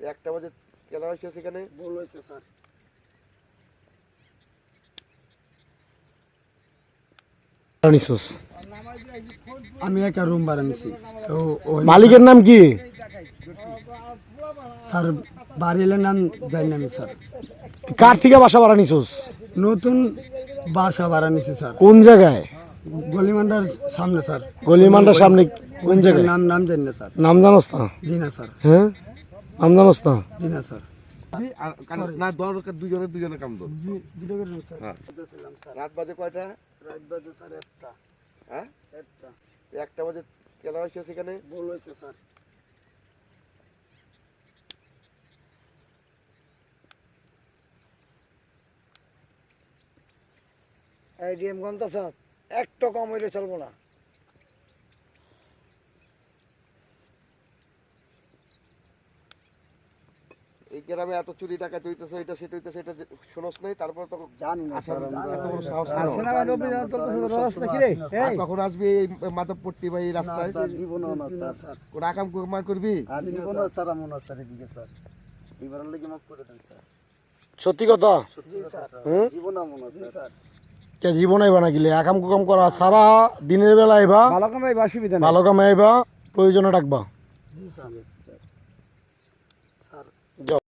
একটা বাজে কেনা হয়েছে সেখানে ভুল হয়েছে স্যার। আমি একটা রুম ভাড়া নিছি। মালিকের নাম কি? স্যার বাড়ির নাম জানি না আমি স্যার। কার থেকে বাসা ভাড়া নিছোস? নতুন বাসা ভাড়া নিছি স্যার। কোন জায়গায়? গলিমান্ডার সামনে স্যার। গলিমানটার সামনে কোন জায়গায়? নাম জানি না স্যার। নাম জানোস না? জি না স্যার। হ্যাঁ, নাম জানোস না? জি না স্যার। না দরকার দুজনের কাম দর। হ্যাঁ। রাত বাজে কয়টা? রাত বাজে স্যার 1টা। হ্যাঁ 1টা। একটা বাজে কেনা হয়েছে সেখানে ভুল হয়েছে স্যার। ডিএম গন্তা স্যার একটু কম হইলে চলবো না। এই গ্রামে এত চুরি টাকা হইতেছে এটা সেটা হইতেছে এটা শোনস নাই তারপর তো জানি না স্যার। এত বড় সাহস কেন? সেনাবাহিনী অভিযান চলতেছে তো রাস্তা কি রে? আর কখন আসবি এই মাধবপট্টি বা এই রাস্তায়? জীবনও না স্যার। কোন আকাম কুমার করবি? আর জীবনও স্যার মনে স্যার এদিকে স্যার। এবার লাগি মাফ করে দেন স্যার। সত্যি কথা? জি স্যার। হুম? জীবনও মনে স্যার। কে জীবন আইবা না গিলে আকাম কুকাম করা সারা দিনের বেলা আইবা, ভালো কামাই অসুবিধা নেই। ভালো কামে আইবা, প্রয়োজনে ডাকবা। জি স্যার।